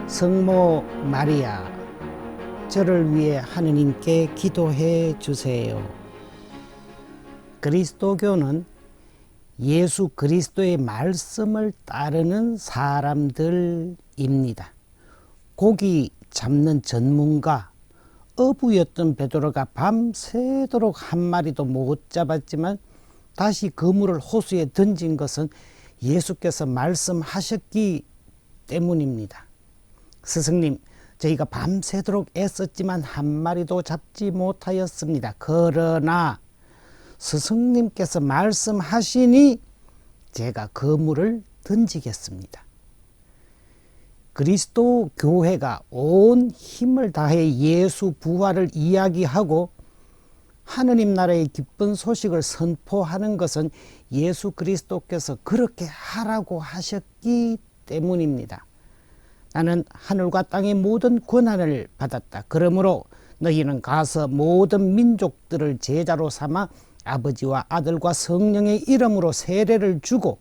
성모 마리아, 저를 위해 하느님께 기도해 주세요. 그리스도교는 예수 그리스도의 말씀을 따르는 사람들입니다. 고기 잡는 전문가, 어부였던 베드로가 밤새도록 한 마리도 못 잡았지만 다시 그물을 호수에 던진 것은 예수께서 말씀하셨기 때문입니다. 스승님, 저희가 밤새도록 애썼지만 한 마리도 잡지 못하였습니다. 그러나 스승님께서 말씀하시니 제가 그물을 던지겠습니다. 그리스도 교회가 온 힘을 다해 예수 부활을 이야기하고 하느님 나라의 기쁜 소식을 선포하는 것은 예수 그리스도께서 그렇게 하라고 하셨기 때문입니다. 나는 하늘과 땅의 모든 권한을 받았다. 그러므로 너희는 가서 모든 민족들을 제자로 삼아 아버지와 아들과 성령의 이름으로 세례를 주고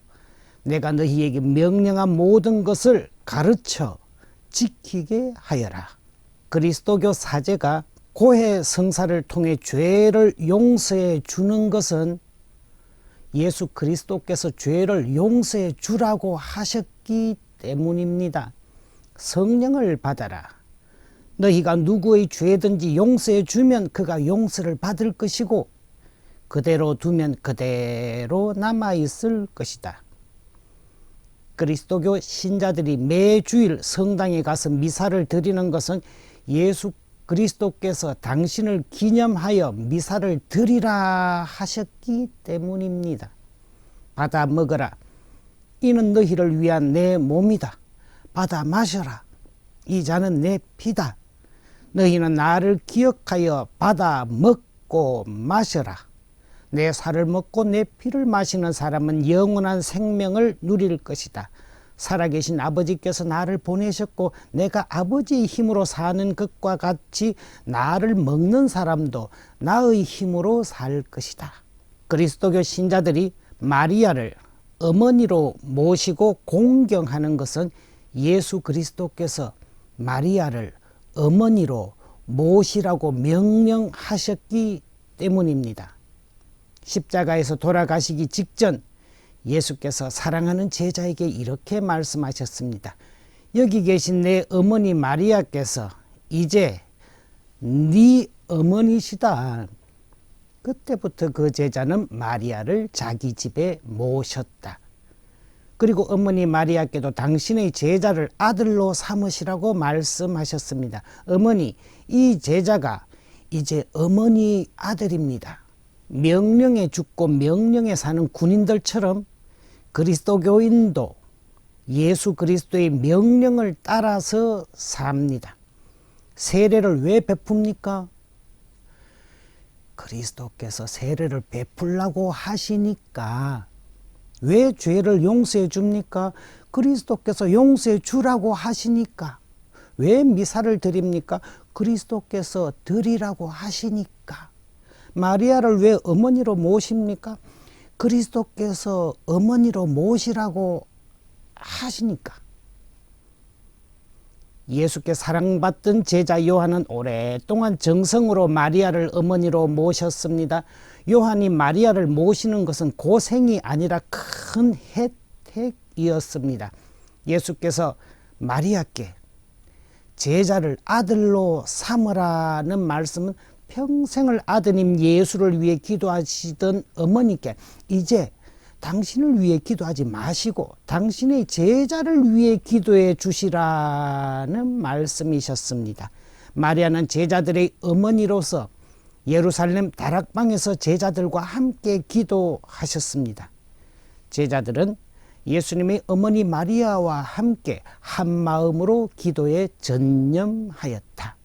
내가 너희에게 명령한 모든 것을 가르쳐 지키게 하여라. 그리스도교 사제가 고해 성사를 통해 죄를 용서해 주는 것은 예수 그리스도께서 죄를 용서해 주라고 하셨기 때문입니다. 성령을 받아라. 너희가 누구의 죄든지 용서해 주면 그가 용서를 받을 것이고 그대로 두면 그대로 남아있을 것이다. 그리스도교 신자들이 매주일 성당에 가서 미사를 드리는 것은 예수 그리스도께서 당신을 기념하여 미사를 드리라 하셨기 때문입니다. 받아 먹어라. 이는 너희를 위한 내 몸이다. 받아 마셔라. 이 잔은 내 피다. 너희는 나를 기억하여 받아 먹고 마셔라. 내 살을 먹고 내 피를 마시는 사람은 영원한 생명을 누릴 것이다. 살아계신 아버지께서 나를 보내셨고 내가 아버지의 힘으로 사는 것과 같이 나를 먹는 사람도 나의 힘으로 살 것이다. 그리스도교 신자들이 마리아를 어머니로 모시고 공경하는 것은 예수 그리스도께서 마리아를 어머니로 모시라고 명령하셨기 때문입니다. 십자가에서 돌아가시기 직전 예수께서 사랑하는 제자에게 이렇게 말씀하셨습니다. 여기 계신 내 어머니 마리아께서 이제 네 어머니시다. 그때부터 그 제자는 마리아를 자기 집에 모셨다. 그리고 어머니 마리아께도 당신의 제자를 아들로 삼으시라고 말씀하셨습니다. 어머니, 이 제자가 이제 어머니 아들입니다. 명령에 죽고 명령에 사는 군인들처럼 그리스도교인도 예수 그리스도의 명령을 따라서 삽니다. 세례를 왜 베풉니까? 그리스도께서 세례를 베풀라고 하시니까. 왜 죄를 용서해 줍니까? 그리스도께서 용서해 주라고 하시니까. 왜 미사를 드립니까? 그리스도께서 드리라고 하시니까. 마리아를 왜 어머니로 모십니까? 그리스도께서 어머니로 모시라고 하시니까. 예수께 사랑받던 제자 요한은 오랫동안 정성으로 마리아를 어머니로 모셨습니다. 요한이 마리아를 모시는 것은 고생이 아니라 큰 혜택이었습니다. 예수께서 마리아께 제자를 아들로 삼으라는 말씀은 평생을 아드님 예수를 위해 기도하시던 어머니께 이제 당신을 위해 기도하지 마시고 당신의 제자를 위해 기도해 주시라는 말씀이셨습니다. 마리아는 제자들의 어머니로서 예루살렘 다락방에서 제자들과 함께 기도하셨습니다. 제자들은 예수님의 어머니 마리아와 함께 한 마음으로 기도에 전념하였다.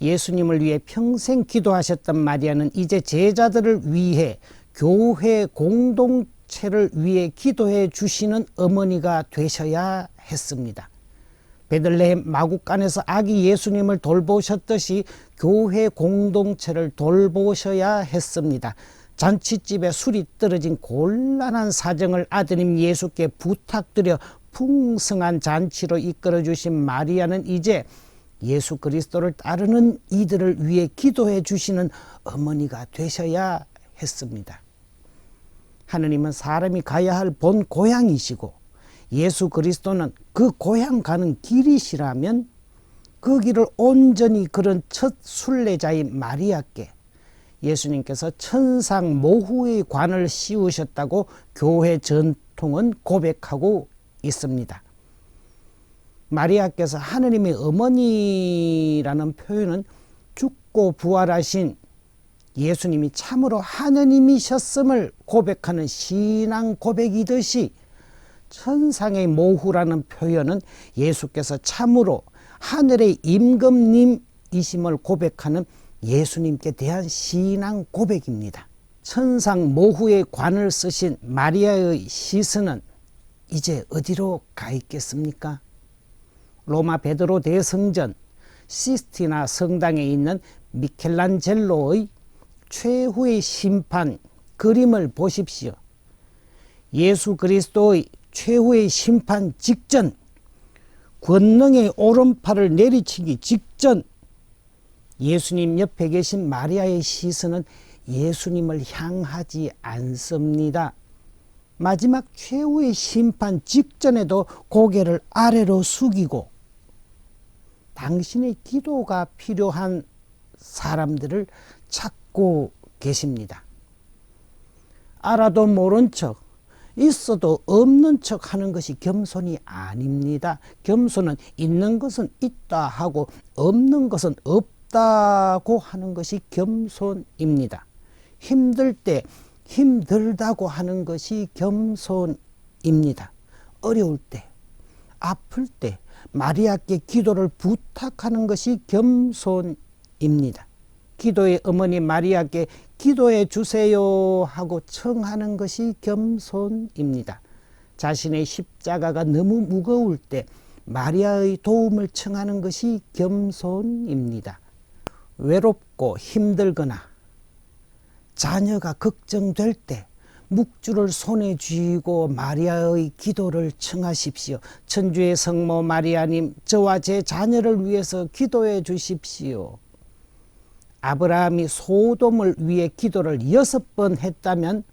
예수님을 위해 평생 기도하셨던 마리아는 이제 제자들을 위해 교회 공동체 공동체를 위해 기도해 주시는 어머니가 되셔야 했습니다. 베들레헴 마구간에서 아기 예수님을 돌보셨듯이 교회 공동체를 돌보셔야 했습니다. 잔치집에 술이 떨어진 곤란한 사정을 아드님 예수께 부탁드려 풍성한 잔치로 이끌어 주신 마리아는 이제 예수 그리스도를 따르는 이들을 위해 기도해 주시는 어머니가 되셔야 했습니다. 하느님은 사람이 가야 할 본 고향이시고 예수 그리스도는 그 고향 가는 길이시라면 그 길을 온전히 걸은 첫 순례자인 마리아께 예수님께서 천상 모후의 관을 씌우셨다고 교회 전통은 고백하고 있습니다. 마리아께서 하느님의 어머니라는 표현은 죽고 부활하신 예수님이 참으로 하느님이셨음을 고백하는 신앙 고백이듯이 천상의 모후라는 표현은 예수께서 참으로 하늘의 임금님이심을 고백하는 예수님께 대한 신앙 고백입니다. 천상 모후의 관을 쓰신 마리아의 시선은 이제 어디로 가 있겠습니까? 로마 베드로 대성전 시스티나 성당에 있는 미켈란젤로의 최후의 심판 그림을 보십시오. 예수 그리스도의 최후의 심판 직전, 권능의 오른팔을 내리치기 직전 예수님 옆에 계신 마리아의 시선은 예수님을 향하지 않습니다. 마지막 최후의 심판 직전에도 고개를 아래로 숙이고 당신의 기도가 필요한 사람들을 찾고 계십니다. 알아도 모른 척, 있어도 없는 척 하는 것이 겸손이 아닙니다. 겸손은 있는 것은 있다 하고 없는 것은 없다고 하는 것이 겸손입니다. 힘들 때 힘들다고 하는 것이 겸손입니다. 어려울 때, 아플 때 마리아께 기도를 부탁하는 것이 겸손입니다. 기도의 어머니 마리아께 기도해 주세요 하고 청하는 것이 겸손입니다. 자신의 십자가가 너무 무거울 때 마리아의 도움을 청하는 것이 겸손입니다. 외롭고 힘들거나 자녀가 걱정될 때 묵주를 손에 쥐고 마리아의 기도를 청하십시오. 천주의 성모 마리아님, 저와 제 자녀를 위해서 기도해 주십시오. 아브라함이 소돔을 위해 기도를 6번 했다면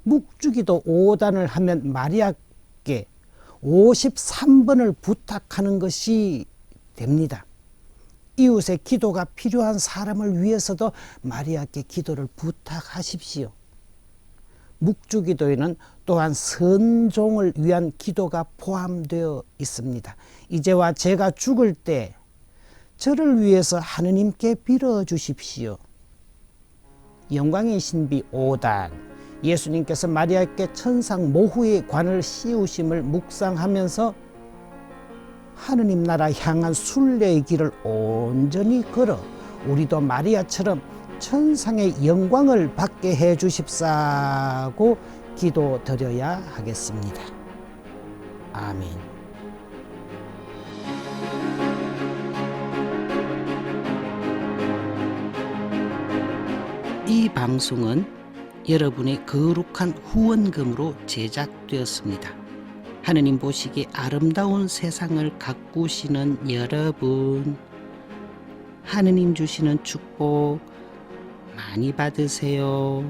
묵주기도 5단을 하면 마리아께 53번을 부탁하는 것이 됩니다. 이웃의 기도가 필요한 사람을 위해서도 마리아께 기도를 부탁하십시오. 묵주기도에는 또한 선종을 위한 기도가 포함되어 있습니다. 이제와 제가 죽을 때 저를 위해서 하느님께 빌어주십시오. 영광의 신비 5단, 예수님께서 마리아께 천상 모후의 관을 씌우심을 묵상하면서 하느님 나라 향한 순례의 길을 온전히 걸어 우리도 마리아처럼 천상의 영광을 받게 해 주십사고 기도드려야 하겠습니다. 아멘. 이 방송은 여러분의 거룩한 후원금으로 제작되었습니다. 하느님 보시기에 아름다운 세상을 가꾸시는 여러분, 하느님 주시는 축복 많이 받으세요.